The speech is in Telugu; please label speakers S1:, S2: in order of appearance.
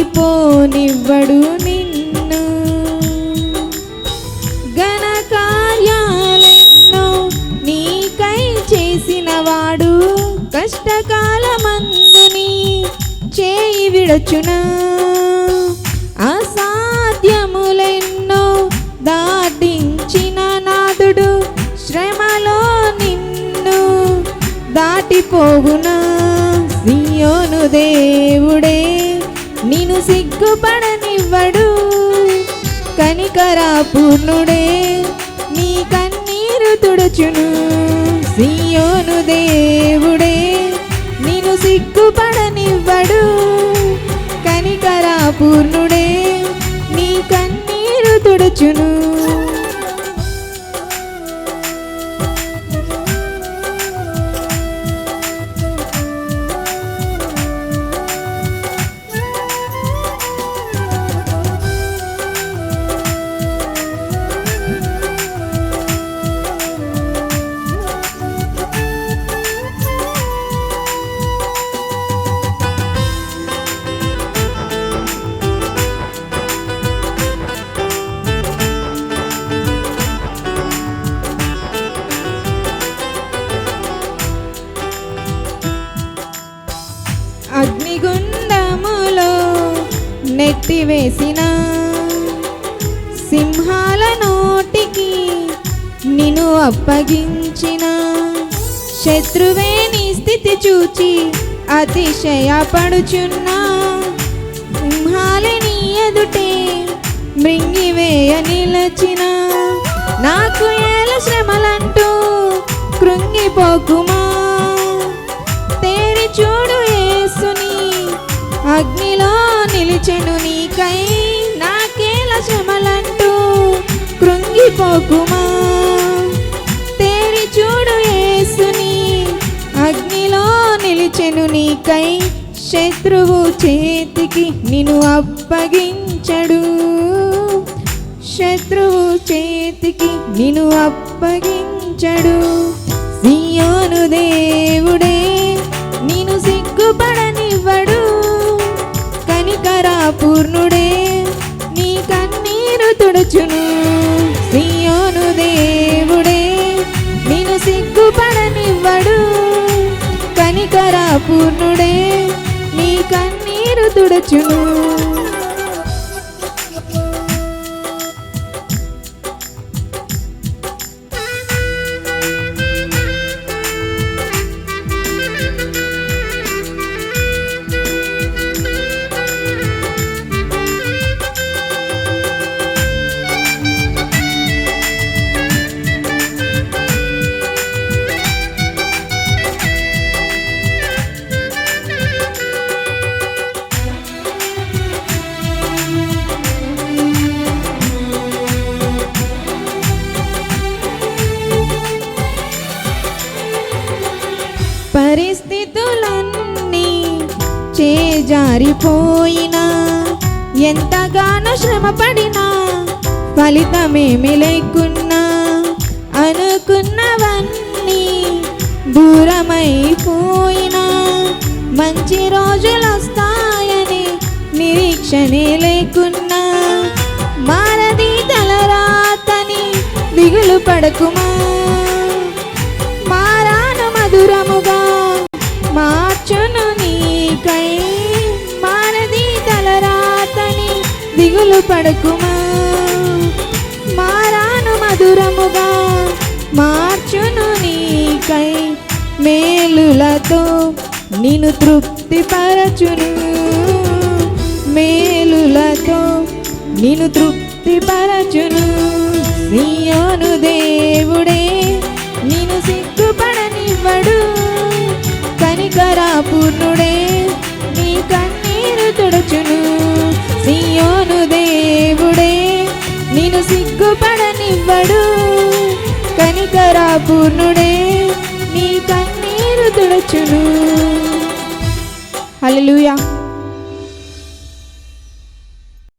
S1: ఆగిపోనివ్వడు నిన్ను. ఘన కార్యాలెన్నో నీకై చేసినవాడు కష్టకాలమందు నీ చేయి విడచునా. అసాధ్యములెన్నో దాటించిన నాదుడు శ్రమలో నిన్ను దాటిపోవునా. సియోను దేవుడే నిన్ను సిగ్గుపడనివ్వడు, కనికరాపూర్ణుడే నీ కన్నీరు తుడుచును. సియోను దేవుడే నిన్ను సిగ్గుపడనివ్వడు, కనికరాపూర్ణుడే నీ కన్నీరు తుడుచును. అగ్నిగుండములో నెట్టివేసిన సింహాల నోటికి నిన్ను అప్పగించిన శత్రువే నీ స్థితి చూచి అతిశయపడుచున్నా. సింహాలే నీ ఎదుటే మృంగివేయ నిలచిన. నాకు ఏల శ్రమలంటూ కృంగిపోకుమా. తేరి చూడు యేసుని అగ్నిలో నిలిచెను నీకై. నాకేల శ్రమలంటూ కృంగిపోకుమా. తేరి చూడు యేసుని అగ్నిలో నిలిచెను నీకై. శత్రువు చేతికి నిన్ను అప్పగించడు, శత్రువు చేతికి నిన్ను అప్పగించడు. సియోను దేవుడే నిన్ను సిగ్గుపడనివ్వడు, కనికరాపూర్ణుడే నీ కన్నీరు తుడుచును. సియోను దేవుడే నిన్ను సిగ్గుపడనివ్వడు, కనికరాపూర్ణుడే నీ కన్నీరు తుడుచును. పరిస్థితులన్నీ చేజారిపోయినా, ఎంతగానో శ్రమపడినా ఫలితమేమి లేకున్నా, అనుకున్నవన్నీ దూరమైపోయినా, మంచి రోజులు వస్తాయని నిరీక్షణే లేకున్నా, మారది తలరాతని దిగులు పడకుమా. మారాను మధురముగా మార్చును నీకై. మారది తలరాతని దిగులు పడకుమా. మారాను మధురముగా మార్చును నీకై. మేలులతో నిన్ను తృప్తిపరచును, మేలులతో నిన్ను తృప్తిపరచును. సియోను దేవుడే నిన్ను సిగ్గుపడనివ్వడు, కనికరాపూర్ణుడే నీ కన్నీరు తుడుచును. సియోను దేవుడే నిన్ను సిగ్గుపడనివ్వడు, కనికరాపూర్ణుడే నీ కన్నీరు తుడుచును. హల్లెలూయా.